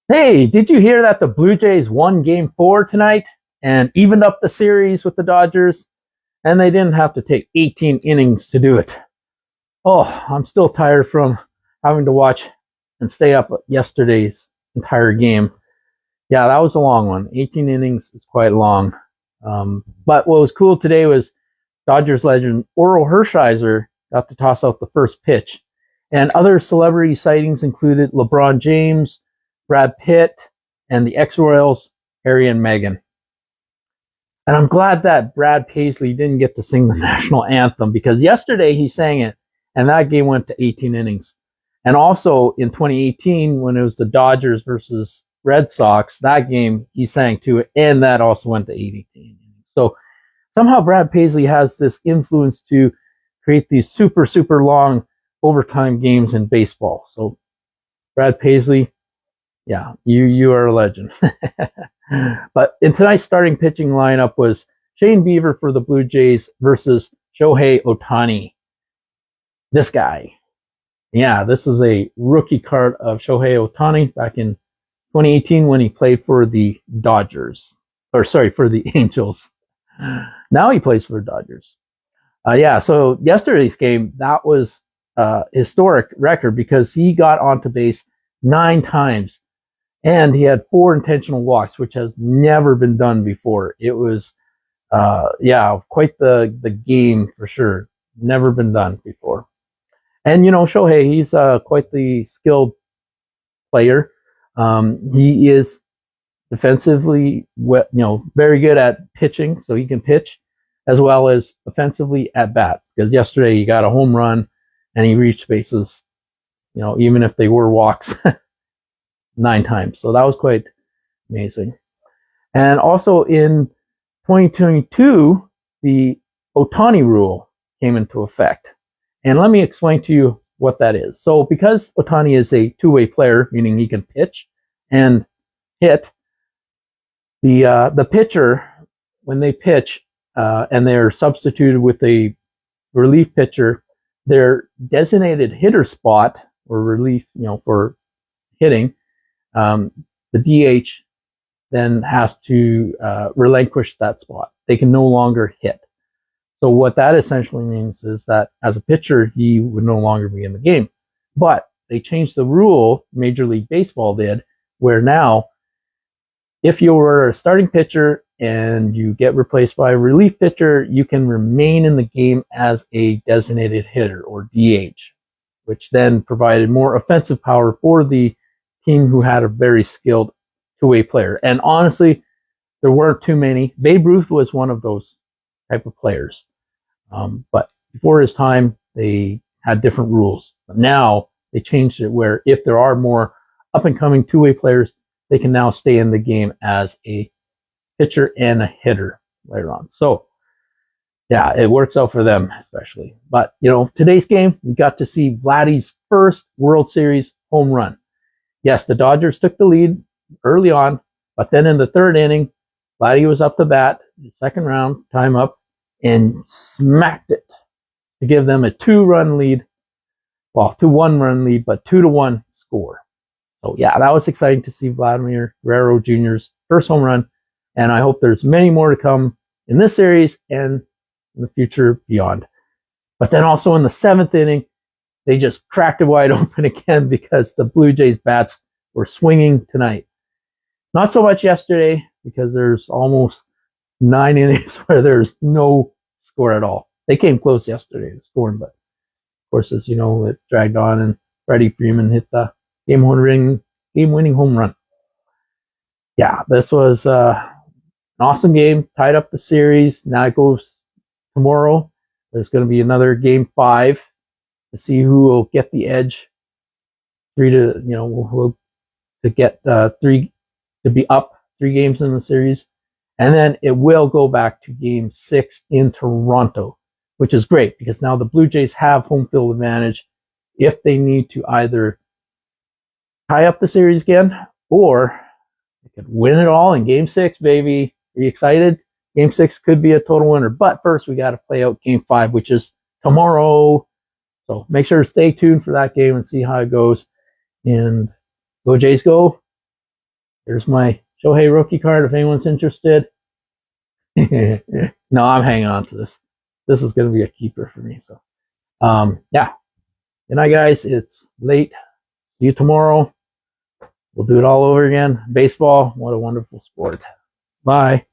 Hey, did you hear that the Blue Jays won game four tonight and evened up the series with the Dodgers? And they didn't have to take 18 innings to do it. Oh, I'm still tired from having to watch and stay up yesterday's entire game. Yeah, that was a long one. 18 innings is quite long. But what was cool today was Dodgers legend Orel Hershiser got to toss out the first pitch. And other celebrity sightings included LeBron James, Brad Pitt, and the ex-Royals, Harry and Meghan. And I'm glad that Brad Paisley didn't get to sing the national anthem because yesterday he sang it, and that game went to 18 innings. And also in 2018, when it was the Dodgers versus Red Sox, that game he sang to, and that also went to 18 innings. So somehow Brad Paisley has this influence to create these super, super long overtime games in baseball. So Brad Paisley, yeah, you are a legend. But in tonight's starting pitching lineup was Shane Bieber for the Blue Jays versus Shohei Ohtani. This guy. Yeah, this is a rookie card of Shohei Ohtani back in 2018 when he played for the Dodgers. Or sorry, for the Angels. Now he plays for the Dodgers. Yeah, so yesterday's game, that was a historic record because he got onto base 9 times and he had 4 intentional walks, which has never been done before. It was, yeah, quite the game for sure. Never been done before. And, Shohei, he's quite the skilled player. He is defensively, very good at pitching, so he can pitch, as well as offensively at bat. Because yesterday he got a home run and he reached bases, even if they were walks, 9 times. So that was quite amazing. And also in 2022, the Ohtani rule came into effect. And let me explain to you what that is. So because Ohtani is a two-way player, meaning he can pitch and hit, the pitcher, when they pitch and they're substituted with a relief pitcher, their designated hitter spot or relief, for hitting, the DH then has to relinquish that spot. They can no longer hit. So what that essentially means is that as a pitcher, he would no longer be in the game. But they changed the rule, Major League Baseball did, where now if you were a starting pitcher and you get replaced by a relief pitcher, you can remain in the game as a designated hitter or DH, which then provided more offensive power for the team who had a very skilled two-way player. And honestly, there weren't too many. Babe Ruth was one of those type of players. But before his time, they had different rules. But now they changed it where if there are more up-and-coming two-way players, they can now stay in the game as a pitcher and a hitter later on. So, yeah, it works out for them especially. But, today's game, we got to see Vladdy's first World Series home run. Yes, the Dodgers took the lead early on, but then in the third inning, Vladdy was up to bat, second round, time up, and smacked it to give them a 2-run lead. Well, 2-1-run lead, but 2-1 score. So, yeah, that was exciting to see Vladimir Guerrero Jr.'s first home run, and I hope there's many more to come in this series and in the future beyond. But then also in the 7th inning, they just cracked it wide open again because the Blue Jays bats were swinging tonight. Not so much yesterday because there's almost 9 innings where there's no score at all. They came close yesterday to scoring, but of course, as you know, it dragged on and Freddie Freeman hit the game-winning home run. Yeah, this was an awesome game, tied up the series. Now it goes tomorrow. There's going to be another game 5 to see who will get the edge. To get 3 to be up 3 games in the series. And then it will go back to game 6 in Toronto, which is great because now the Blue Jays have home field advantage if they need to either tie up the series again or they could win it all in game 6, baby. Are you excited? Game 6 could be a total winner. But first, we got to play out game 5, which is tomorrow. So make sure to stay tuned for that game and see how it goes. And go Jays, go. There's my Shohei rookie card if anyone's interested. No, I'm hanging on to this. This is going to be a keeper for me. So, yeah. Good night, guys. It's late. See you tomorrow. We'll do it all over again. Baseball, what a wonderful sport. Bye.